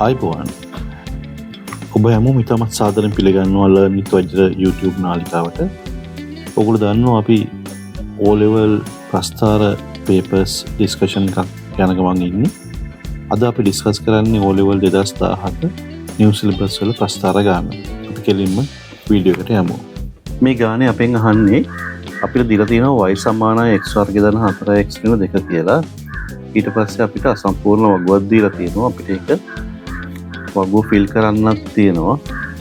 අයිබෝවන් ඔබ හැමෝම ඉතාමත් සාදරයෙන් පිළිගන්නවා ලර්නින් with වජ්‍ර YouTube නාලිකාවට. ඔගොල්ලෝ දන්නවා අපි O level ප්‍රස්ථාර papers discussion එකක් යන ගමන් ඉන්නේ. අද අපි ඩිස්කස් කරන්නේ O level 2017 new syllabus වල ප්‍රස්ථාර ගාන. අපි කෙලින්ම වීඩියෝ එකට යමු. මේ ගානේ අපෙන් අහන්නේ අපිට දීලා තියෙනවා y සමානයි x වර්ග ධන 4x වෙන 2 කියලා. ඊට පස්සේ අපිට අසම්පූර්ණ වගුවක් දීලා තියෙනවා. අපිට ඒක වගුව ෆිල් කරන්නත් තියෙනවා.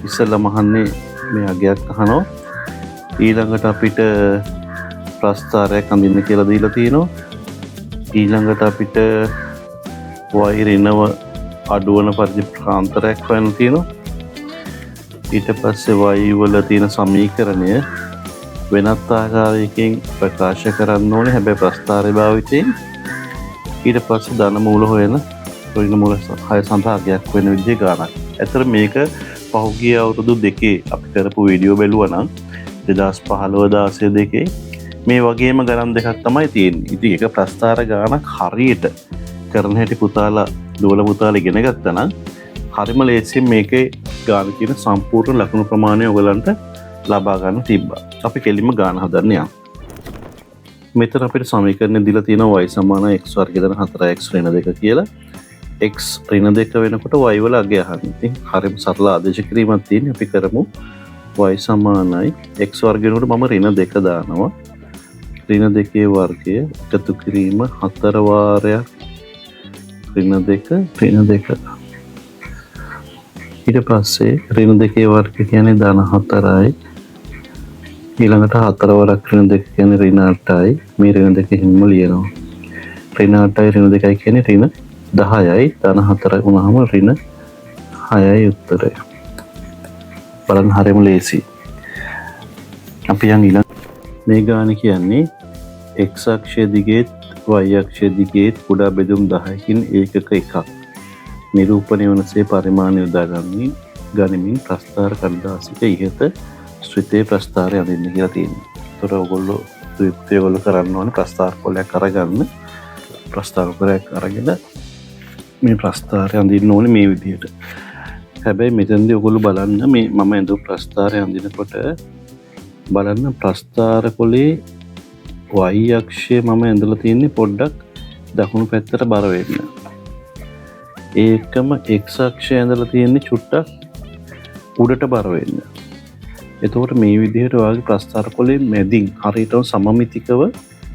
ඉස්සෙල්ලාම අහන්නේ මේ අගයක් අහනවා. ඊළඟට අපිට ප්‍රස්ථාරයක් අඳින්න කියලා දීලා තියෙනවා. ඊළඟට අපිට y ඍණව අඩුවන පරිදි ප්‍රාන්තරයක් හොයන්න තියෙනවා. ඊට පස්සේ y වල තියෙන සමීකරණය වෙනත් ආකාරයකින් ප්‍රකාශ කරන්න ඕනේ. හැබැයි ප්‍රස්ථාරය භාවිතයෙන් ඊට පස්සේ ධන මූල හොයන ඍණ මූල 6 සඳහාගයක් වෙන විදිහේ ගානක්. ඇත්තට මේක පහුගිය අවුරුදු දෙකේ අපි කරපු වීඩියෝ බැලුවා නම් 2015 16 දෙකේ මේ වගේම ගණන් දෙකක් තමයි තියෙන්නේ. ඉතින් ඒක ප්‍රස්ථාර ගානක් හරියට කරන හැටි පුතාලා දුවල පුතාලා ඉගෙන ගත්තා නම් හරිම ලේසියෙන් මේකේ ගාන කියන සම්පූර්ණ ලකුණු ප්‍රමාණය ඔයගලන්ට ලබා ගන්න තිබ්බා. අපි කෙලින්ම ගාන හදන්න යමු. මෙතන අපිට සමීකරණය දීලා තියෙනවා y සමානයි x වර්ග ධන 4x ඍණ 2 කියලා. x ඍණ 2 වෙනකොට y වල අගය අහන්න. ඉතින් හරිම සරල ආදේශ කිරීමක් තියෙන්නේ. අපි කරමු y සමානයි x වර්ග වෙනකොට මම ඍණ 2 දානවා. ඍණ 2 වර්ගය එකතු කිරීම 4 වාරයක් ඍණ 2 ඍණ 2. ඊට පස්සේ ඍණ 2 වර්ග කියන්නේ ධන 4යි. ඊළඟට 4 වරක් ඍණ 2 කියන්නේ ඍණ 8යි. මේ ඍණ 2 හින්ම ලියනවා. ඍණ 8යි ඍණ 2යි කියන්නේ ඍණ 10යි. ධන 4 වුණාම ඍණ 6යි උත්තරය. බලන්න හරියම ලේසි. අපි යන් ඊළඟ මේ ගාන කියන්නේ x අක්ෂය දිගේත් y අක්ෂය දිගේත් කුඩා බෙදුම් 10කින් ඒකක එකක් නිරූපණය වනසේ පරිමාණය යොදාගන්නේ ගනිමින් ප්‍රස්ථාර කණ්ඩාසික ඉහත ශ්‍රිතේ ප්‍රස්ථාරය අඳින්න කියලා තියෙනවා. ඒතර ඔයගොල්ලෝ යුක්තිය ඔයගොල්ලෝ කරන්න ඕනේ ප්‍රස්ථාර කොලයක් අරගන්න. ප්‍රස්ථාර කොලයක් අරගෙන මේ ප්‍රස්ථාරය අඳින්න ඕනේ මේ විදිහට. හැබැයි මෙතනදී ඔයගොල්ලෝ බලන්න මේ මම ඇඳු ප්‍රස්ථාරය අඳිනකොට බලන්න ප්‍රස්ථාර කොලේ y අක්ෂය මම ඇඳලා තියෙන්නේ පොඩ්ඩක් දකුණු පැත්තට බර වෙන්න. ඒකම x අක්ෂය ඇඳලා තියෙන්නේ චුට්ටක් උඩට බර වෙන්න. එතකොට මේ විදිහට ඔයාගේ ප්‍රස්ථාර කොලේ මැදින් හරියටම සමමිතිකව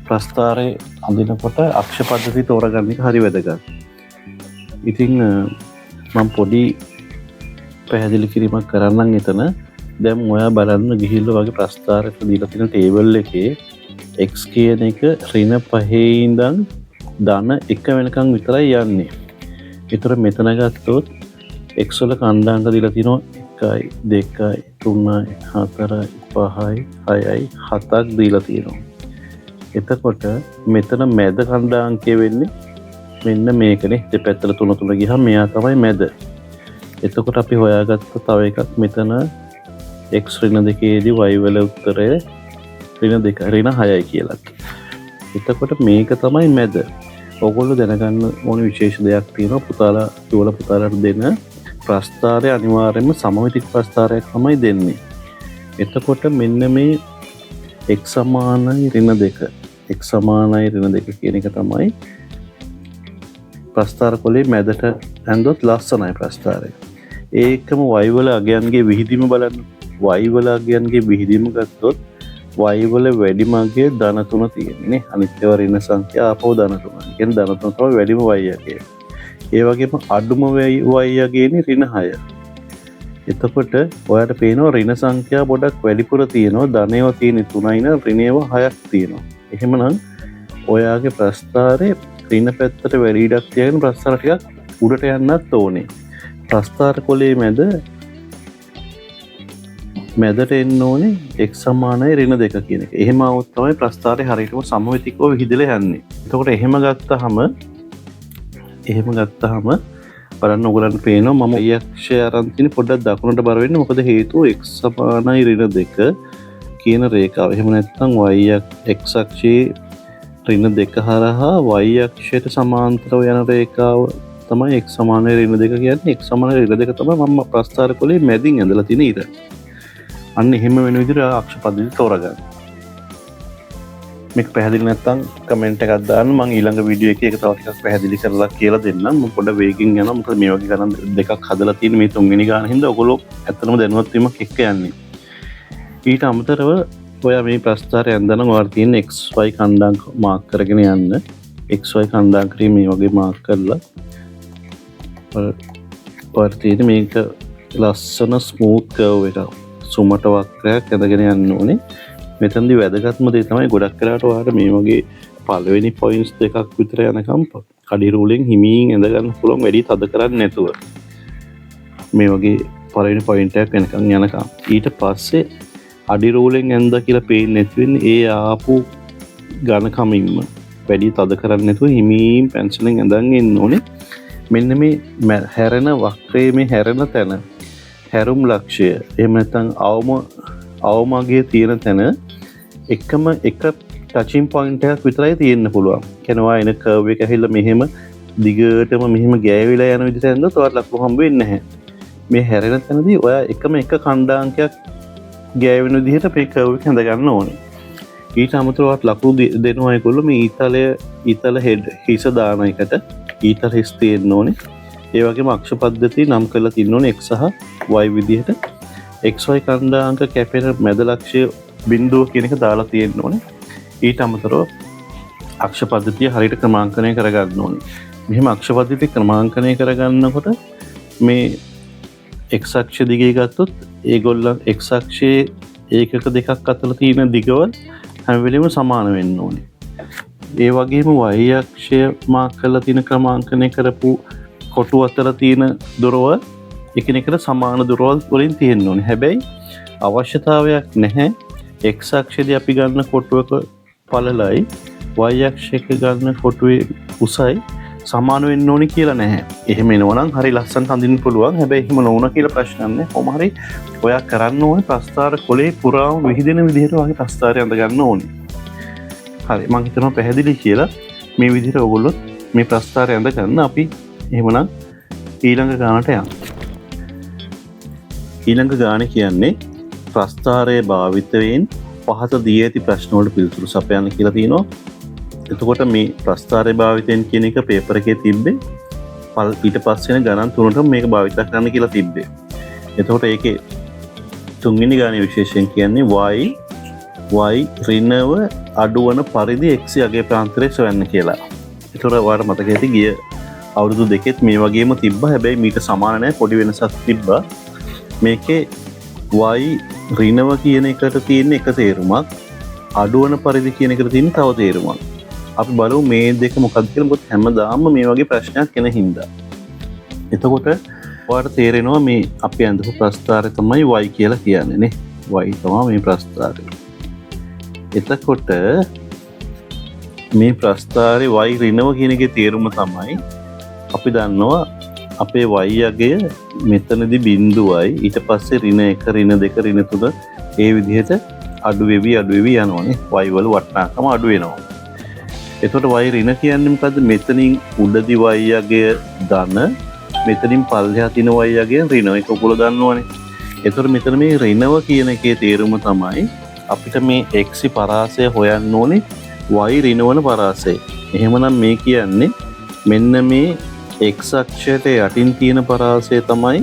ප්‍රස්ථාරය අඳිනකොට අක්ෂ පද්ධතිය තෝරගන්න එක හරි වැදගත්. ඉතින් මම පොඩි පැහැදිලි කිරීමක් කරන්නම් එතන. දැන් ඔයා බලන්න ගිහිල්ලා වගේ ප්‍රස්ථාරයට දීලා තියෙන ටේබල් එකේ x කියන එක ඍණ 5 ඉඳන් ධන 1 වෙනකන් විතරයි යන්නේ. ඒතර මෙතන ගත්තොත් x වල කණ්ඩාංක දීලා තියෙනවා 1යි 2යි 3යි 4යි 5යි 6යි 7ක් දීලා තියෙනවා. එතකොට මෙතන මැද කණ්ඩාංකය වෙන්නේ මෙන්න මේකනේ. දෙපැත්තට 3 3 ගියහම මෙයා තමයි මැද. එතකොට අපි හොයාගත්ත තව එකක් මෙතන x ඍණ 2 දී y වල උත්තරය ඍණ 2 ඍණ 6යි කියලා. එතකොට මේක තමයි මැද. ඔයගොල්ලෝ දැනගන්න ඕන විශේෂ දෙයක් තියෙනවා. පුතාලා දුවල පුතාලාට දෙන ප්‍රස්ථාරය අනිවාර්යයෙන්ම සමමිතික ප්‍රස්ථාරයක් තමයි දෙන්නේ. එතකොට මෙන්න මේ x සමානයි ඍණ 2 x සමානයි ඍණ 2 කියන එක තමයි ප්‍රස්ථාර කොලේ මැදට ඇඳොත් ලස්සනයි ප්‍රස්ථාරය. ඒකම y වල අගයන්ගේ විහිදීම බලන්න. y වල අගයන්ගේ විහිදීම ගත්තොත් y වල වැඩිම අගය ධන 3 තියෙන්නේ. අනිත් ඒවා ඍණ සංඛ්‍යා ආපහු ධන 3. කියන්නේ ධන 3 තමයි වැඩිම y අගය. ඒ වගේම අඩුම y අගයනේ ඍණ 6. එතකොට ඔයාලට පේනවා ඍණ සංඛ්‍යා පොඩක් වැඩිපුර තියෙනවා. ධනේවා තියෙන්නේ 3යි න ඍණේවා 6ක් තියෙනවා. එහෙමනම් ඔයාගේ ප්‍රස්ථාරේ ඍණ පැත්තට වැඩි ඉඩක් තියාගෙන ප්‍රස්ථාර ටිකක් උඩට යන්නත් ඕනේ. ප්‍රස්ථාර කොලේ මැදට එන්න ඕනේ x සමානයි ඍණ 2 කියන එක. එහෙම આવොත් තමයි ප්‍රස්ථාරේ හරියටම සමමිතිකව විහිදලා යන්නේ. එතකොට එහෙම ගත්තාම බලන්න ඔයගලන්ට පේනවා මම y අක්ෂය අරන් තියෙන පොඩ්ඩක් දකුණට බර වෙන්නේ. මොකද හේතුව x සමානයි ඍණ 2 කියන රේඛාව. එහෙම නැත්නම් x අක්ෂයේ ඍණ 2 හරහා y අක්ෂයට සමාන්තරව යන රේඛාව තමයි x සමාන ඍණ 2 කියන්නේ. x සමාන ඍණ 2 තමයි මම ප්‍රස්ථාර කොලේ මැදින් ඇඳලා තියෙන ඉර. අන්න එහෙම වෙන විදිහට අක්ෂ පද්ධතිය තෝරගන්න. මේක පැහැදිලි නැත්නම් කමෙන්ට් එකක් දාන්න. මම ඊළඟ වීඩියෝ එකේ ඒක තව ටිකක් පැහැදිලි කරලා කියලා දෙන්නම්. මම පොඩ්ඩක් වේගින් යනවා. මොකද මේ වගේ ගණන් දෙකක් හදලා තියෙන මේ තුන්වෙනි ගාන හින්දා ඔයගොල්ලෝ ඇත්තටම දැනුවත් වීමක් එක්ක යන්නේ. ඊට අමතරව ඔයා මේ ප්‍රස්ථාරය ඇඳනම් ඔයාලා තියෙන xy කණ්ඩායම් මාක් කරගෙන යන්න. xy කණ්ඩායම් කිරීම මේ වගේ මාක් කරලා ඔයාලා තියෙන මේක ලස්සන ස්මූත් කර්ව් එකක් සුමට වක්‍රයක් ඇඳගෙන යන්න ඕනේ. මෙතනදී වැදගත්ම දේ තමයි ගොඩක් වෙලාවට ඔයාලට මේ වගේ පළවෙනි පොයින්ට්ස් දෙකක් විතර යනකම් කඩි රූලෙන් හිමින් ඇඳ ගන්න පුළුවන් වැඩි තද කරන්නේ නැතුව. මේ වගේ පළවෙනි පොයින්ට් එකක් වෙනකම් යනකම්. ඊට පස්සේ අඩි රූලෙන් ඇඳ කියලා පේන්නේ නැති වෙන්නේ ඒ ආපු ඝන කමින්ම වැඩි තද කරන්නේ නැතුව හිමින් පෙන්සිලෙන් ඇඳන් ඉන්න ඕනේ. මෙන්න මේ හැරෙන වක්‍රයේ මේ හැරෙන තැන හැරුම් ලක්ෂය එහෙම නැත්නම් අවමගේ තියෙන තැන එකම එක ටචින් පොයින්ට් එකක් විතරයි තියෙන්න පුළුවන්. කියනවා එන කර්ව් එක ඇහිලා මෙහෙම දිගටම මෙහෙම ගෑවිලා යන විදිහට ඇඳලා තවත් ලකුණු හම්බ වෙන්නේ නැහැ. මේ හැරෙන තැනදී ඔයා එකම එක ඛණ්ඩාංකයක් ගෑවෙන විදිහට මේ කර්ව් එක හඳ ගන්න ඕනේ. ඊට අමතරව ලකුණු දෙනවා ඒගොල්ලෝ මේ ඊතල හෙඩ් හිස දාන එකට ඊතල හිස් තියෙන්න ඕනේ. ඒ වගේම අක්ෂ පද්ධතිය නම් කරලා තියෙන්න ඕනේ x සහ y විදිහට. xy කණ්ඩාංක කැපෙන මැද ලක්ෂ්‍ය බිඳුව කියන එක දාලා තියෙන්න ඕනේ. ඊට අමතරව අක්ෂ පද්ධතිය හරියට ක්‍රමාංකනය කරගන්න ඕනේ. මෙහෙම අක්ෂ පද්ධතිය ක්‍රමාංකනය කරගන්නකොට මේ x අක්ෂ දිගේ ගත්තොත් ඒගොල්ලන් x අක්ෂයේ ඒකක දෙකක් අතර තියෙන දිගවල් හැම වෙලෙම සමාන වෙන්න ඕනේ. ඒ වගේම y අක්ෂය මාක් කරලා තියෙන ක්‍රමාංකනය කරපු කොටු අතර තියෙන දොරවල් එකිනෙකට සමාන දොරවල් වලින් තියෙන්න ඕනේ. හැබැයි අවශ්‍යතාවයක් නැහැ x අක්ෂයේදී අපි ගන්න කොටුවක පළලයි y අක්ෂයක ගන්න කොටුවේ උසයි සමාන වෙන්න ඕනේ කියලා නැහැ. එහෙම එනවනම් හරි ලස්සනට අඳින්න පුළුවන්. හැබැයි එහෙම නොවුණා කියලා ප්‍රශ්නයක් නැහැ. කොහොම හරි ඔයා කරන්න ඕනේ ප්‍රස්ථාර කොලේ පුරාම විහිදෙන විදිහට වගේ ප්‍රස්ථාරය අඳ ගන්න ඕනේ. හරි මම හිතනවා පැහැදිලි කියලා. මේ විදිහට ඔයගොල්ලෝ මේ ප්‍රස්ථාරය අඳ ගන්න. අපි එහෙමනම් ඊළඟ ගානට යමු. ඊළඟ ගාන කියන්නේ ප්‍රස්ථාරයේ භාවිතයෙන් පහත දී ඇති ප්‍රශ්න වලට පිළිතුරු සපයන්න කියලා තියෙනවා. එතකොට මේ ප්‍රස්ථාරයේ භාවිතයෙන් කියන එක පේපර් එකේ තිබ්බේ. ඊට පස්සේ වෙන ගණන් තුනට මේක භාවිත කරන්න කියලා තිබ්බේ. එතකොට ඒකේ තුන්වෙනි ගානේ විශේෂයෙන් කියන්නේ y ඍණව අඩුවන පරිදි x යගේ ප්‍රාන්තරය සොයන්න කියලා. එතකොට ඔයාලට මතක ඇති ගිය අවුරුදු දෙකෙත් මේ වගේම තිබ්බා. හැබැයි මීට සමාන නැහැ පොඩි වෙනසක් තිබ්බා. මේකේ y ඍණව කියන එකට තියෙන එක තේරුමක් අඩුවන පරිදි කියන එකට තියෙන තව තේරුමක්. අපි බලමු මේ දෙක මොකක්ද කියලා. මොකද හැමදාම මේ වගේ ප්‍රශ්නයක් එන හින්දා. එතකොට ඔයාලට තේරෙනවා මේ අපි අඳපු ප්‍රස්ථාරය තමයි y කියලා කියන්නේ නේ. y තමයි මේ ප්‍රස්ථාරය. එතකොට මේ ප්‍රස්ථාරේ y ඍණව කියන එකේ තේරුම තමයි අපි දන්නවා අපේ y අගය මෙතනදී බිඳුවයි ඊට පස්සේ ඍණ 1 ඍණ 2 ඍණ 3 ඒ විදිහට අඩු වෙවි යනවානේ. y වල වටිනාකම අඩු වෙනවා. එතකොට y ඍණ කියන්නේ මොකද්ද? මෙතනින් උඩදී y අගය ධන මෙතනින් පල්ලෙහා තියෙන y අගය ඍණ. ඒක ඔයගොල්ලෝ දන්නවනේ. එතකොට මෙතන මේ ඍණව කියන එකේ තේරුම තමයි අපිට මේ x පරාසය හොයන්න ඕනේ y ඍණවන පරාසය. එහෙමනම් මේ කියන්නේ මෙන්න මේ x අක්ෂයට යටින් තියෙන පරාසය තමයි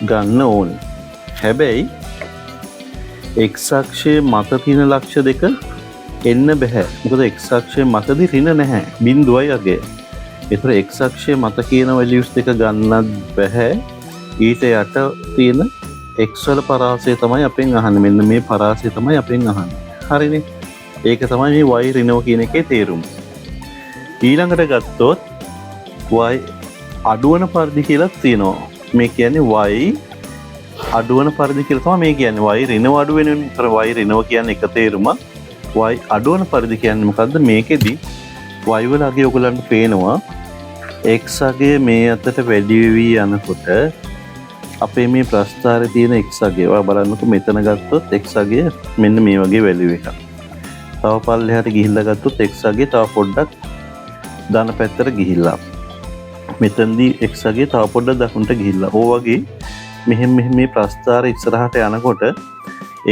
ගන්න ඕනේ. හැබැයි x අක්ෂයේ මත තියෙන ලක්ෂ දෙක එන්න බෑ. මොකද x අක්ෂයේ මතදී ඍණ නැහැ. බිඳුවයි අගය. ඒතර x අක්ෂයේ මත කියන වැලියුස් දෙක ගන්නත් බෑ. ඊට යට තියෙන x වල පරාසය තමයි අපෙන් අහන්නේ. මෙන්න මේ පරාසය තමයි අපෙන් අහන්නේ. හරිනේ. ඒක තමයි මේ y ඍණව කියන එකේ තේරුම. ඊළඟට ගත්තොත් y අඩුවන පරිදි කියලා තියෙනවා. මේ කියන්නේ y අඩුවන පරිදි කියලා තමයි මේ කියන්නේ. y ඍණව අඩු වෙන විතර y ඍණව කියන්නේ එක තේරුමක්. y අඩුවන පරිදි කියන්නේ මොකද්ද? මේකෙදි y වල අගය ඔයගලන්ට පේනවා x අගය මේ අතට වැඩි වෙවි යනකොට අපේ මේ ප්‍රස්ථාරයේ තියෙන x අගය ඔයා බලන්නකෝ මෙතන ගත්තොත් x අගය මෙන්න මේ වගේ වැලියු එකක්. තව පල්ලෙහාට ගිහිල්ලා ගත්තොත් x අගය තව පොඩ්ඩක් ධන පැත්තට ගිහිල්ලා. මෙතනදී x අගේ තව පොඩ්ඩක් දකුණට ගිහිල්ලා ඕ වගේ මෙහෙම මේ ප්‍රස්ථාරය ඉස්සරහට යනකොට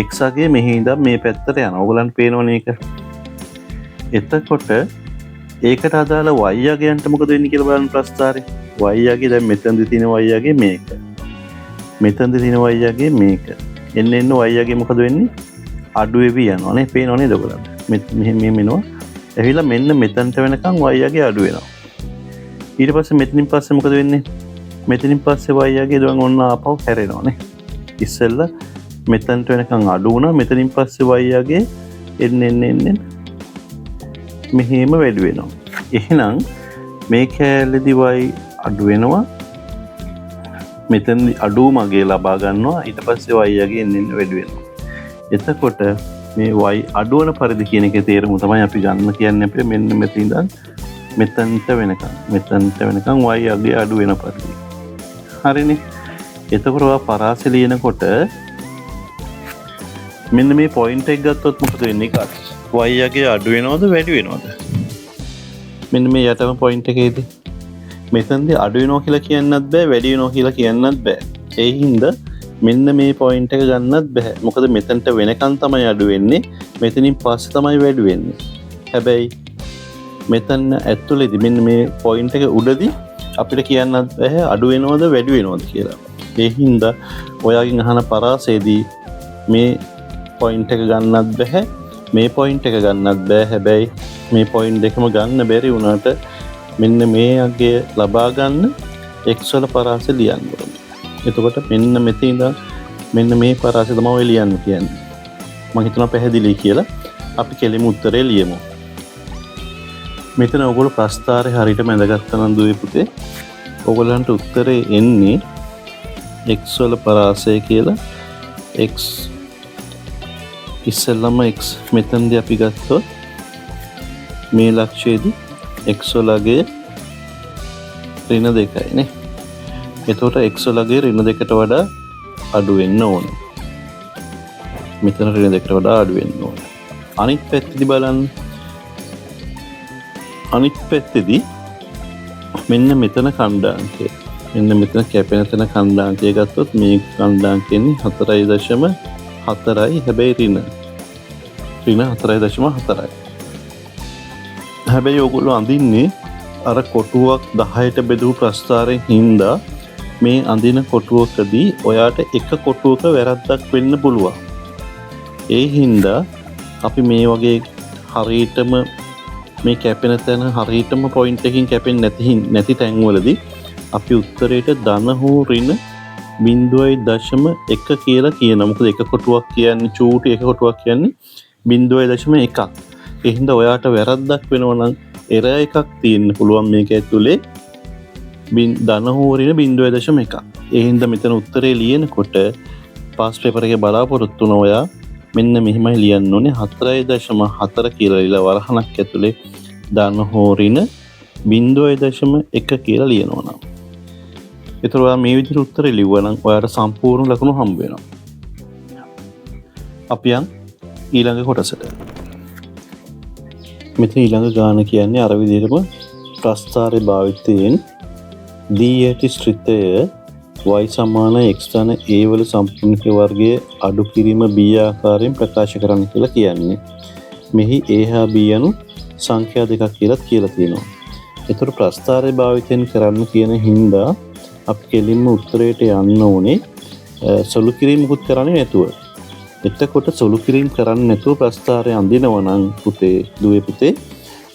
x අගේ මෙහි ඉඳන් මේ පැත්තට යනවා. ඔයගලන්ට පේනවනේ ඒක. එතකොට ඒකට අදාළ y අගයන්ට මොකද වෙන්නේ කියලා බලන්න ප්‍රස්ථාරේ. y අගේ දැන් මෙතනදී තියෙන y අගේ මේක. මෙතනදී තියෙන y අගේ මේක. එන්න y අගේ මොකද වෙන්නේ? අඩු වෙවි යනවා නේ. පේනව නේද ඔයගලන්ට? මෙහෙම එනවා. එහිලා මෙන්න මෙතනට වෙනකන් y අගේ අඩු වෙනවා. ඊට පස්සේ මෙතනින් පස්සේ මොකද වෙන්නේ? මෙතනින් පස්සේ y අගේ දැන් ඔන්න ආපහු හැරෙනවා නේ. ඉස්සෙල්ලා මෙතනට වෙනකන් අඩු වුණා. මෙතනින් පස්සේ y අගේ එන්න මෙහෙම වැඩි වෙනවා. එහෙනම් මේ කැලේදී y අඩු වෙනවා. මෙතනදී අඩු මගේ ලබා ගන්නවා. ඊට පස්සේ y අගේ එන්න වැඩි වෙනවා. එතකොට මේ y අඩු වෙන පරිදි කියන එකේ තේරුම තමයි අපි ගන්න කියන්නේ අපේ මෙන්න මෙතන ඉඳන් මෙතනට වෙනකන් y අගේ අඩු වෙන පරිදි. හරිනේ. එතකොට ඔයා පරාසය ලියනකොට මෙන්න මේ පොයින්ට් එක ගත්තොත් මොකද වෙන්නේ කාට? y අගේ අඩු වෙනවද වැඩි වෙනවද? මෙන්න මේ යටම පොයින්ට් එකේදී මෙතනදී අඩු වෙනවා කියලා කියන්නත් බෑ වැඩි වෙනවා කියලා කියන්නත් බෑ. ඒ හින්දා මෙන්න මේ පොයින්ට් එක ගන්නත් බෑ. මොකද මෙතනට වෙනකන් තමයි අඩු වෙන්නේ. මෙතනින් පස්සේ තමයි වැඩි වෙන්නේ. හැබැයි මෙතන ඇතුළේදී මෙන්න මේ පොයින්ට් එක උඩදී අපිට කියන්නත් බෑ අඩු වෙනවද වැඩි වෙනවද කියලා. ඒ හින්දා ඔයාගෙන් අහන පරාසයේදී මේ පොයින්ට් එක ගන්නත් බෑ. මේ පොයින්ට් එක ගන්නත් බෑ. හැබැයි මේ පොයින්ට් දෙකම ගන්න බැරි වුණාට මෙන්න මේ අගය ලබා ගන්න x වල පරාසය ලියන්න ඕනේ. එතකොට මෙන්න මෙතන ඉඳන් මෙන්න මේ පරාසය තමයි ලියන්න කියන්නේ. මම හිතනවා පැහැදිලි කියලා. අපි කෙලිම උත්තරේ ලියමු. මෙතන ඔයගොල්ලෝ ප්‍රස්ථාරය හරියටම ඇඳගත්තා නම් දුවේ පුතේ. ඔයගොල්ලන්ට උත්තරේ එන්නේ x වල පරාසය කියලා. x ඉස්සෙල්ලම x මෙතනදී අපි ගත්තොත් මේ ලක්ෂයේදී x වලගේ ඍණ 2යි නේ. එතකොට x වලගේ ඍණ 2ට වඩා අඩු වෙන්න ඕනේ. මෙතන ඍණ 2ට වඩා අඩු වෙන්න ඕනේ. අනිත් පැත්තේදී බලන්න. අනිත් පැත්තේදී මෙන්න මෙතන ඛණ්ඩාංකය. මෙන්න මෙතන කැපෙන තැන ඛණ්ඩාංකය ගත්තොත් මේ ඛණ්ඩාංකයන්නේ 4.4යි. හැබැයි ඍණ 4.4යි. හැබැයි ඔයගොල්ලෝ අඳින්නේ අර කොටුවක් 10ට බෙදූ ප්‍රස්ථාරයෙන් හින්දා මේ අඳින කොටුවකදී ඔයාට එක කොටුවක වැරද්දක් වෙන්න පුළුවන්. ඒ හින්දා අපි මේ වගේ හරියටම මේ කැපෙන තැන හරියටම පොයින්ට් එකකින් කැපෙන්නේ නැති තැන්වලදී අපි උත්තරේට ධන හෝ ඍණ 0.1 කියලා කියනවා. මොකද එක කොටුවක් කියන්නේ චූටි එක කොටුවක් කියන්නේ 0.1. ඒ හින්දා ඔයාට වැරද්දක් වෙනවා නම් එරර් එකක් තියෙන්න පුළුවන් මේක ඇතුලේ ධන හෝ ඍණ 0.1. ඒ හින්දා මෙතන උත්තරේ ලියනකොට පාස් පේපර් එකේ බලාපොරොත්තු වෙන ඔයා මෙන්න මෙහිමයි ලියන්න ඕනේ 4.4 කියලා ලියලා වරහණක් ඇතුලේ ධන හෝ ඍණ 0.1 කියලා ලියනවා නම්. ඒතර ඔයා මේ විදිහට උත්තරේ ලිව්වා නම් ඔයාට සම්පූර්ණ ලකුණු හම්බ වෙනවා. අපි යන් ඊළඟ කොටසට. මෙතන ඊළඟ ගාන කියන්නේ අර විදිහටම ප්‍රස්ථාරය භාවිතයෙන් දී ඇති ශ්‍රිතය y සමාන x ධන a වල සම්පූර්ණක වර්ගයේ අඩු කිරීම b ආකාරයෙන් ප්‍රකාශ කරන්න කියලා කියන්නේ. මෙහි a හා b යනු සංඛ්‍යා දෙකක් කියලා තියෙනවා. ඒතර ප්‍රස්ථාරය භාවිතයෙන් කරන්න කියන හින්දා අපි කෙලින්ම උත්තරයට යන්න ඕනේ සොළු කිරීමකුත් කරන්නේ නැතුව. එතකොට සොළු කිරීම කරන්නේ නැතුව ප්‍රස්ථාරය අඳිනවා නම් පුතේ දුවේ පුතේ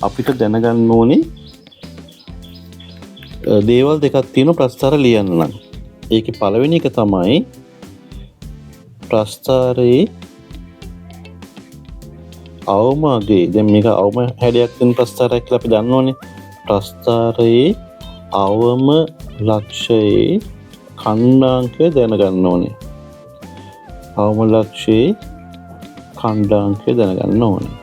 අපිට දැනගන්න ඕනේ දේවල් දෙකක් තියෙනවා ප්‍රස්ථාර ලියන්න නම්. ඒකේ පළවෙනි එක තමයි ප්‍රස්ථාරයේ අවම අගේ. දැන් මේක අවම හැඩයක් තියෙන ප්‍රස්ථාරයක් කියලා අපි දන්නවනේ. ප්‍රස්ථාරයේ අවම ලක්ෂයේ ඛණ්ඩාංකය දැනගන්න ඕනේ. අවම ලක්ෂයේ ඛණ්ඩාංකය දැනගන්න ඕනේ.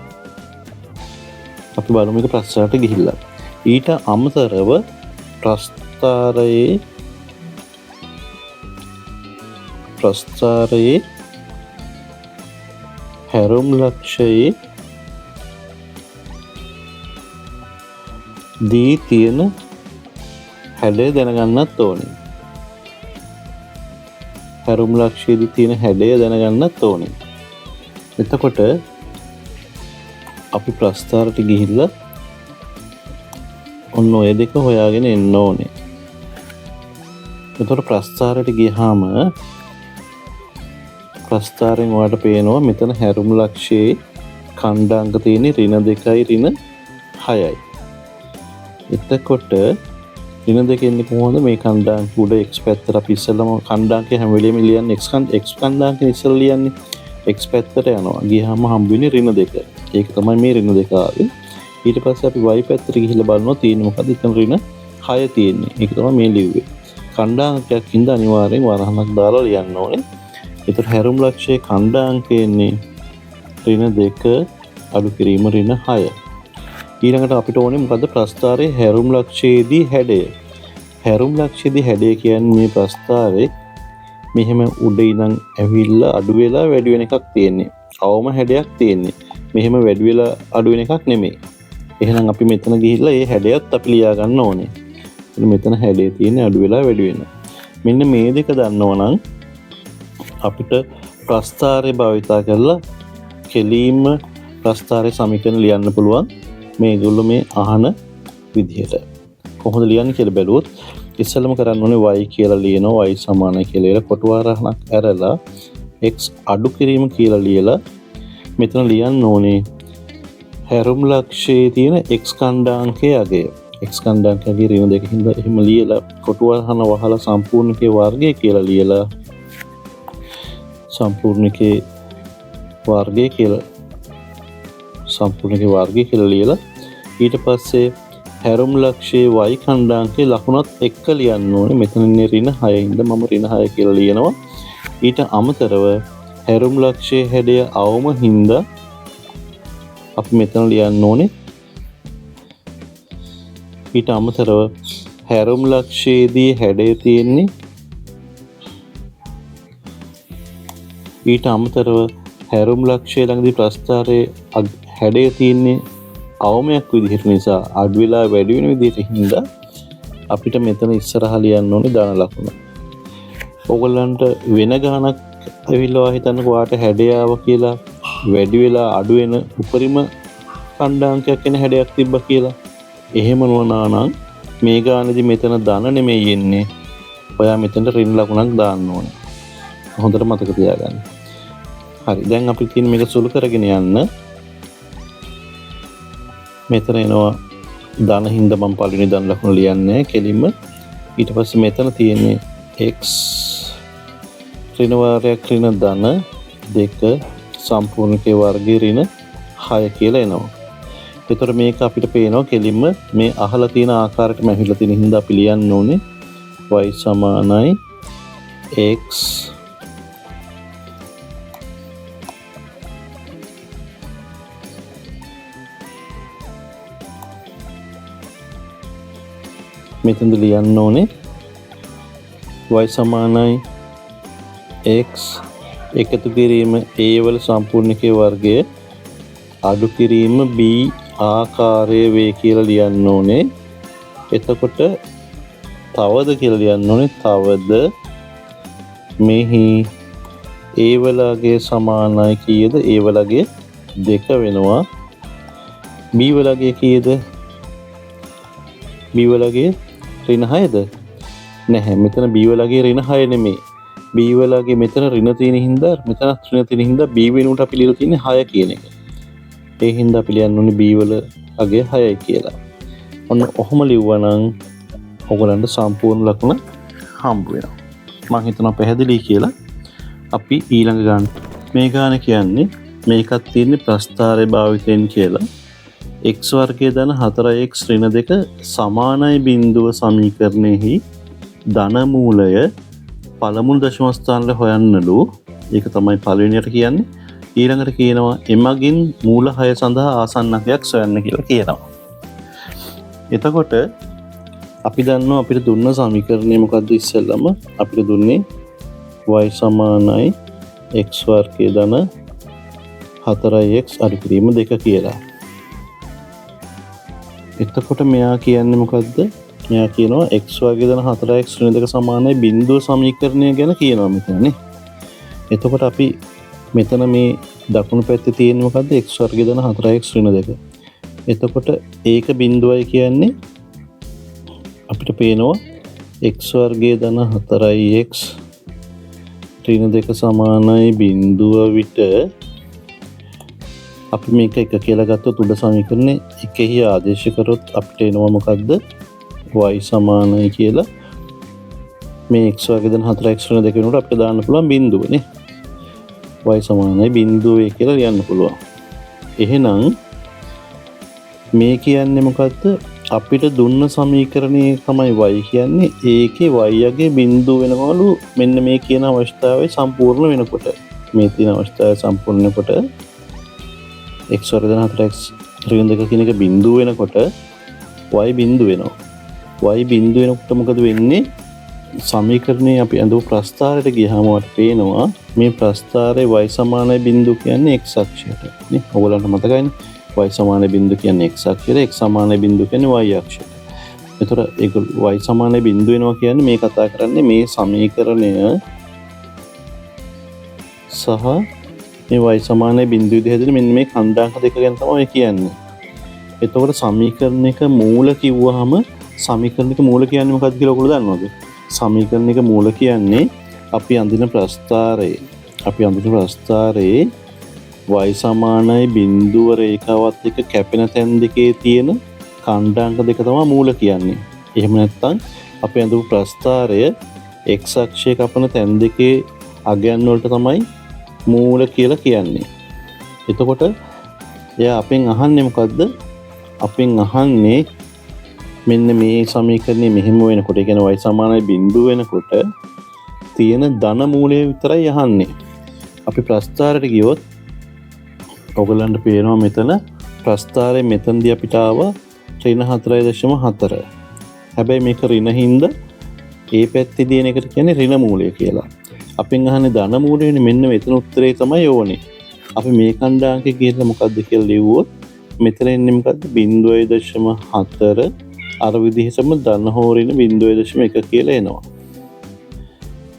අපි බලමු මේක ප්‍රස්ථාරයට ගිහිල්ලා. ඊට අමතරව ප්‍රස්ථාරයේ හැරුම් ලක්ෂයේ දී තියෙන හැඩය දැනගන්නත් ඕනේ. හැරුම් ලක්ෂයේදී තියෙන හැඩය දැනගන්නත් ඕනේ. එතකොට අපි ප්‍රස්ථාරට ගිහිල්ලා ඔන්න ඔය දෙක හොයාගෙන එන්න ඕනේ. එතකොට ප්‍රස්ථාරයට ගියාම ප්‍රස්ථාරයෙන් ඔයාලට පේනවා මෙතන හැරුම් ලක්ෂයේ ඛණ්ඩාංක තියෙන්නේ -2යි -6යි. එතකොට -2 එන්නේ කොහොමද? මේ ඛණ්ඩාංක උඩ x පැත්තට අපි ඉස්සෙල්ලාම ඛණ්ඩාංකය හැම වෙලෙම ලියන්නේ x ඛණ්ඩාංකේ ඉස්සෙල්ලා ලියන්නේ x පැත්තට යනවා. ගියාම හම්බ වෙන්නේ -2. ඒක තමයි මේ -2 ආවේ. ඊට පස්සේ අපි y පැත්තට ගිහිල්ලා බලනවා තියෙන්නේ මොකද්ද? එතන -6 තියෙන්නේ. ඒක තමයි මේ ලිව්වේ. ඛණ්ඩාංකයක් හින්දා අනිවාර්යෙන් වරහණක් දාලා ලියන්න ඕනේ. ඒතර හැරුම් ලක්ෂයේ ඛණ්ඩාංකයන්නේ -2 අඩු කිරීම -6. ඊළඟට අපිට ඕනේ මොකද්ද? ප්‍රස්ථාරයේ හැරුම් ලක්ෂයේදී හැඩය. හැරුම් ලක්ෂයේදී හැඩය කියන්නේ මේ ප්‍රස්ථාරයේ මෙහෙම උඩ ඉඳන් ඇවිල්ලා අඩු වෙලා වැඩි වෙන එකක් තියෙන්නේ. අවම හැඩයක් තියෙන්නේ. මෙහෙම වැඩි වෙලා අඩු වෙන එකක් නෙමෙයි. එහෙනම් අපි මෙතන ගිහිල්ලා මේ හැඩයත් අපි ලියා ගන්න ඕනේ. මෙතන හැඩය තියෙන්නේ අඩු වෙලා වැඩි වෙන. මෙන්න මේ දෙක දන්නවනම් අපිට ප්‍රස්ථාරය භාවිතා කරලා කෙලින්ම ප්‍රස්ථාරයේ සමීකරණ ලියන්න පුළුවන්. මේගොල්ලෝ මේ අහන විදිහට. කොහොමද ලියන්නේ කියලා බැලුවොත් ඉස්සෙල්ලම කරන්න ඕනේ y කියලා ලියනවා. y සමානයි කියලා ලියලා කොටු වරහණක් ඇරලා x අඩු කිරීම කියලා ලියලා මෙතන ලියන්න ඕනේ හැරුම් ලක්ෂයේ තියෙන x ඛණ්ඩාංකයේ අගය. x ඛණ්ඩාංකයේ -2 හින්දා එහෙම ලියලා කොටු වරහණ වහලා සම්පූර්ණකයේ වර්ගය කියලා ලියලා සම්පූර්ණකයේ වර්ගය කියලා ලියලා ඊට පස්සේ හැරුම් ලක්ෂයේ y ඛණ්ඩාංකයේ ලකුණත් එක්ක ලියන්න ඕනේ. මෙතන ඉන්නේ -6 හින්දා මම -6 කියලා ලියනවා. ඊට අමතරව හැරුම් ලක්ෂයේ හැඩය අවම හින්දා අපි මෙතන ලියන්න ඕනේ. ඊට අමතරව හැරුම් ලක්ෂයේදී හැඩය තියෙන්නේ ඊට අමතරව හැරුම් ලක්ෂය ළඟදී ප්‍රස්ථාරයේ හැඩය තියෙන්නේ අවමයක් විදිහට නිසා අඩු වෙලා වැඩි වෙන විදිහට හින්දා අපිට මෙතන ඉස්සරහා ලියන්න ඕනේ ධන ලකුණ. ඕගොල්ලන්ට වෙන ගානක් ඇවිල්ලා හිතන්නකෝ ඔයාට හැඩය ආව කියලා වැඩි වෙලා අඩු වෙන උපරිම ඛණ්ඩාංකයක් වෙන හැඩයක් තිබ්බා කියලා. එහෙම නොවනානම් මේ ගානේදී මෙතන ධන නෙමෙයි එන්නේ. ඔයා මෙතනට ඍණ ලකුණක් දාන්න ඕනේ. හොඳට මතක තියාගන්න. හරි. දැන් අපි තියෙන මේක සුළු කරගෙන යන්න. මෙතන එනවා ධන හින්දා මම පළවෙනි ධන ලකුණ ලියන්නේ කෙලින්ම. ඊට පස්සේ මෙතන තියෙන්නේ x ඍණ වාරයක් ඍණ ධන 2 සම්පූර්ණකයේ වර්ගය ඍණ 6 කියලා එනවා. ඒතර මේක අපිට පේනවා කෙලින්ම මේ අහලා තියෙන ආකාරයටම ඇවිල්ලා තියෙන හින්දා අපි ලියන්න ඕනේ y සමානයි x මෙතනද ලියන්න ඕනේ y සමානයි x එකතු කිරීම a වල සම්පූර්ණකයේ වර්ගය අඩු කිරීම b ආකාරයේ වේ කියලා ලියන්න ඕනේ. එතකොට තවද කියලා ලියන්න ඕනේ තවද මෙහි a වලගේ සමානයි කීයද? a වලගේ 2 වෙනවා. b වලගේ කීයද? b වලගේ ඍණ 6ද? නැහැ. මෙතන b වලගේ ඍණ 6 නෙමෙයි. b වලගේ මෙතන ඍණ තියෙන හින්දා මෙතන ඍණ තියෙන හින්දා b වෙනුවට අපි ලියලා තියෙන්නේ 6 කියන එක. ඒ හින්දා අපි ලියන්න ඕනේ b වල අගය 6යි කියලා. ඔන්න ඔහොම ලිව්වනම් ඔයගලන්ට සම්පූර්ණ ලකුණ හම්බ වෙනවා. මම හිතනවා පැහැදිලි කියලා. අපි ඊළඟ ගන්න. මේ ගාන කියන්නේ මේකත් තියෙන්නේ ප්‍රස්ථාරයේ භාවිතයෙන් කියලා. x වර්ගය ධන 4x ඍණ 2 සමානයි බිඳුව සමීකරණයෙහි ධන මූලය පළමුණු දශම ස්ථානවල හොයන්නලු. ඒක තමයි පළවෙනියට කියන්නේ. ඊළඟට කියනවා එමගින් මූල 6 සඳහා ආසන්නකයක් සොයන්න කියලා කියනවා. එතකොට අපි දන්නවා අපිට දුන්න සමීකරණය මොකද්ද? ඉස්සෙල්ලම අපිට දුන්නේ y සමානයි x වර්ගය ධන 4x අඩු කිරීම 2 කියලා. එතකොට මෙයා කියන්නේ මොකද්ද? මෙයා කියනවා x වර්ගය දන 4x ඍණ 2 සමානයි බිඳුව සමීකරණය ගැන කියනවා මෙතනනේ. එතකොට අපි මෙතන මේ දකුණු පැත්තේ තියෙන මොකද්ද x වර්ගය දන 4x ඍණ 2. එතකොට ඒක බිඳුවයි කියන්නේ අපිට පේනවා x වර්ගය දන 4x ඍණ 2 සමානයි බිඳුව විට අපි මේක එක කියලා ගත්තොත් උඩ සමීකරණේ එකෙහි ආදේශ කරොත් අපිට එනවා මොකද්ද y සමානයි කියලා මේ x වර්ගය දන 4x ඍණ 2 වෙනකොට අපිට දාන්න පුළුවන් බිඳුවනේ y සමානයි බිඳුවේ කියලා ලියන්න පුළුවන්. එහෙනම් මේ කියන්නේ මොකද්ද අපිට දුන්න සමීකරණයේ තමයි y කියන්නේ ඒකේ y යගේ බිඳුව වෙනවලු මෙන්න මේ කියන අවස්ථාවේ සම්පූර්ණ වෙනකොට මේ තියෙන අවස්ථාවේ සම්පූර්ණ වෙනකොට x වර්ග දන 4x ඍණ 2 කියන එක බිඳුව වෙනකොට y බිඳුව වෙනවා y බිඳුව වෙනකොට මොකද වෙන්නේ සමීකරණයේ අපි අඳපු ප්‍රස්ථාරයට ගියාම අපට පේනවා මේ ප්‍රස්ථාරයේ y සමානයි බිඳුව කියන්නේ x අක්ෂයට නේ ඔයගලන්ට මතකයිනේ y සමානයි බිඳුව කියන්නේ x අක්ෂයට x සමානයි බිඳුව කියන්නේ y අක්ෂයට. ඒතර ඒක y සමානයි බිඳුව වෙනවා කියන්නේ මේ කතා කරන්නේ මේ සමීකරණය සහ මේ y සමානයි බිඳුව විදිහට හැදෙන මෙන්න මේ ඛණ්ඩාංක දෙක ගැන තමයි කියන්නේ. එතකොට සමීකරණයක මූල කිව්වහම සමීකරණයක මූල කියන්නේ මොකක්ද කියලා ඔයගොල්ලෝ දන්නවද? සමීකරණයක මූල කියන්නේ අපි අඳින ප්‍රස්ථාරයේ y සමානයි බිඳුව රේඛාවත් එක්ක කැපෙන තැන් දෙකේ තියෙන ඛණ්ඩාංක දෙක තමයි මූල කියන්නේ. එහෙම නැත්නම් අපි අඳපු ප්‍රස්ථාරය x අක්ෂයේ කපන තැන් දෙකේ අගයන් වලට තමයි මූල කියලා කියන්නේ. එතකොට එයා අපෙන් අහන්නේ මොකද්ද? අපෙන් අහන්නේ මෙන්න මේ සමීකරණය මෙහෙම වෙනකොට, ඒ කියන්නේ y සමානයි බිඳුව වෙනකොට තියෙන ධන මූලය විතරයි අහන්නේ. අපි ප්‍රස්ථාරයට ගියොත් ඔයගලන්ට පේනවා මෙතන ප්‍රස්ථාරයේ මෙතනදී අපිට ආව ඍණ 4.4. හැබැයි මේක ඍණ හින්දා ඒ පැත්තේ දින එකට කියන්නේ ඍණ මූලය කියලා. අපෙන් අහන්නේ ධන මූලයනේ මෙන්න මෙතන උත්තරේ තමයි ඕනේ. අපි මේ ඛණ්ඩාංකේ කියලා මොකද්ද කියලා ලිව්වොත් මෙතන එන්නේ මොකද්ද 0.4 අර විදිහටම ධන හෝ ඍණ 0.1 කියලා එනවා.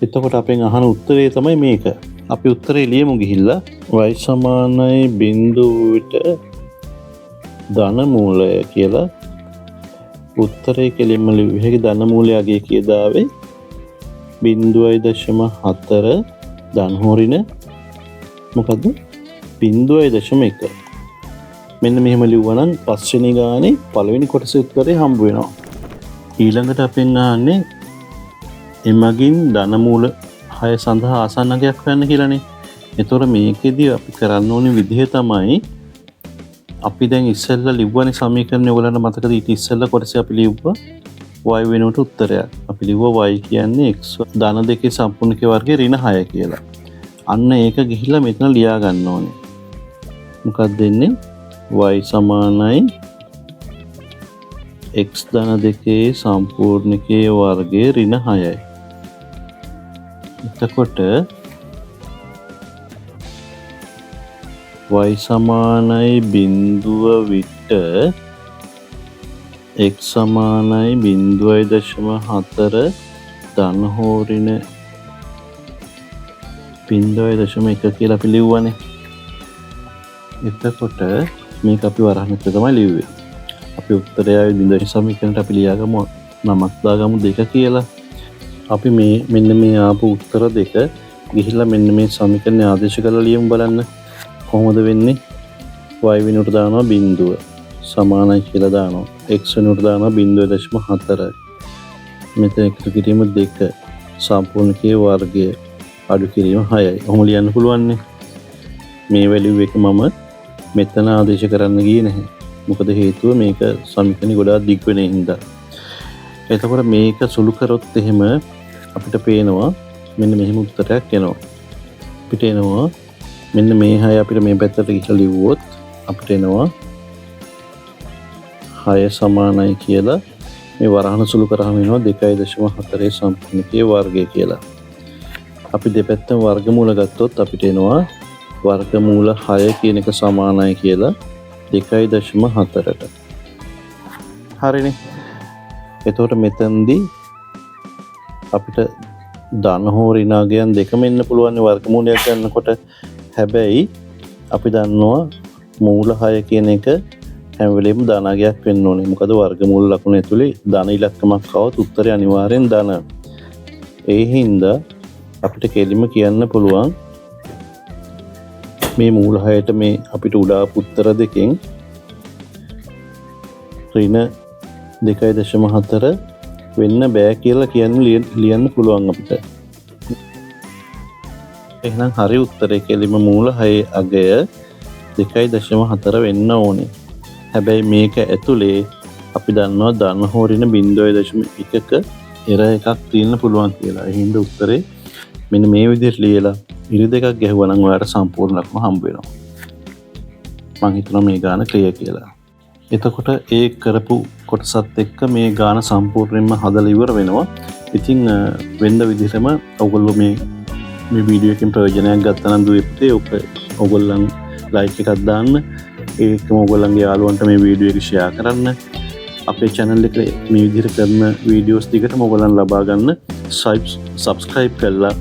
එතකොට අපෙන් අහන උත්තරේ තමයි මේක. අපි උත්තරේ ලියමු ගිහිල්ලා y සමානයි බිඳුවට ධන මූලය කියලා උත්තරේ කෙලින්ම ලිව්වෙහි ධන මූලය අගේ කියදාවේ 0.4 ධන හෝ ඍණ මොකද්ද 0.1 මෙන්න මෙහෙම ලිව්වනම් පස්වෙනි ගානේ පළවෙනි කොටසේ උත්තරේ හම්බ වෙනවා. ඊළඟට අපෙන් අහන්නේ එමගින් ධන මූල 6 සඳහා ආසන්න අගයක් හොයන්න කියලානේ. ඒතොර මේකෙදී අපි කරන්න ඕනේ විදිහ තමයි අපි දැන් ඉස්සෙල්ලා ලිව්වනේ සමීකරණය ඔයගලන්ට මතකද? ඊට ඉස්සෙල්ලා කොටසේ අපි ලිව්වා y වෙනුවට උත්තරයක්. අපි ලිව්වා y කියන්නේ x ධන දෙකේ සම්පූර්ණක වර්ගයේ ඍණ 6 කියලා. අන්න ඒක ගිහිල්ලා මෙතන ලියා ගන්න ඕනේ. මොකක්ද දෙන්නේ? y සමානයි x ධන දෙකේ සම්පූර්ණකයේ වර්ගයේ ඍණ 6යි. එතකොට y සමානයි බිඳුව විට x සමානයි 0.4 ධන හෝ ඍණ 0.1 කියලා අපි ලිව්වනේ. එතකොට මේක අපි වරහණක තමයි ලිව්වේ. අපි උත්තරය බිඳුව සමීකරණයට අපි ලියාගමු නමක් දාගමු 2 කියලා. අපි මෙන්න මේ ආපු උත්තර දෙක ගිහිල්ලා මෙන්න මේ සමීකරණය ආදේශ කරලා ලියමු බලන්න කොහොමද වෙන්නේ. y වෙනුවට දානවා බිඳුව සමානයි කියලා දානවා. x වෙනුවට දානවා 0.4. මෙතන එකතු කිරීම 2 සම්පූර්ණකයේ වර්ගය අඩු කිරීම 6යි. ඔහොම ලියන්න පුළුවන් නේ. මේ වැලියු එක මම මෙතන ආදේශ කරන්න ගියේ නැහැ. මොකද හේතුව මේක සමීකරණي ගොඩාක් දිග් වෙන හින්දා. එතකොට මේක සුළු කරොත් එහෙම අපිට පේනවා මෙන්න මෙහෙම උත්තරයක් එනවා. අපිට එනවා මෙන්න මේ 6 අපිට මේ පැත්තට ගිහලා ලිව්වොත් අපිට එනවා 6 සමානයි කියලා මේ වරහණ සුළු කරාම එනවා 2.4 සම්පූර්ණකයේ වර්ගය කියලා. අපි දෙපැත්තම වර්ගමූල ගත්තොත් අපිට එනවා වර්ගමූල 6 කියන එක සමානයි කියලා 2.4ට. හරිනේ. එතකොට මෙතනදී අපිට ධන හෝ ඍණාගයන් දෙකම එන්න පුළුවන් වර්ගමූලයක් ගන්නකොට. හැබැයි අපි දන්නවා මූල 6 කියන එක හැම වෙලෙම ධනාගයක් වෙන්න ඕනේ. මොකද වර්ගමූල ලකුණ ඇතුලේ ධන ඉලක්කමක් આવත් උත්තරේ අනිවාර්යෙන් ධන. ඒ හින්දා අපිට කෙලිම කියන්න පුළුවන් මේ මූල 6ට මේ අපිට උඩා උත්තර දෙකෙන් ඍණ 2.4 වෙන්න බෑ කියලා ලියන්න පුළුවන් අපිට. එහෙනම් හරි උත්තරේ කෙලිම මූල 6 අගය 2.4 වෙන්න ඕනේ. හැබැයි මේක ඇතුලේ අපි දන්නවා ධන හෝ ඍණ 0.1ක එරර් එකක් තියෙන්න පුළුවන් කියලා. ඒ හින්දා උත්තරේ මෙන්න මේ විදිහට ලියලා ඉරි දෙකක් ගැහුවා නම් ඔයාලට සම්පූර්ණ ලකුණ හම්බ වෙනවා. මම හිතනවා මේ ගාන ක්ලියර් කියලා. එතකොට ඒ කරපු කොටසත් එක්ක මේ ගාන සම්පූර්ණයෙන්ම හදලා ඉවර වෙනවා. ඉතින් වෙන්න විදිහටම ඔයගොල්ලෝ මේ වීඩියෝ එකෙන් ප්‍රයෝජනයක් ගත්තා නම් දුවේ ඔයගොල්ලන් ලයික් එකක් දාන්න. ඒකම ඔයගොල්ලන්ගේ යාළුවන්ට මේ වීඩියෝ එක ෂෙයා කරන්න. අපේ channel එක මේ විදිහට කරන වීඩියෝස් ටිකටම ඔයගොල්ලන් ලබා ගන්න subscribe කරලා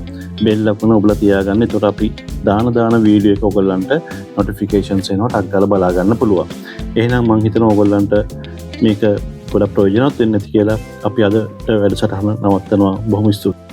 bell එකන ඔබලා තියාගන්න. එතකොට අපි දාන වීඩියෝ එක ඔයගොල්ලන්ට notifications එනවා ටක් ගාලා බලා ගන්න පුළුවන්. එහෙනම් මම හිතනවා ඔයගොල්ලන්ට මේක ගොඩක් ප්‍රයෝජනවත් වෙන්න ඇති කියලා. අපි අද වැඩසටහන නවත්තනවා. බොහොම ස්තුතියි.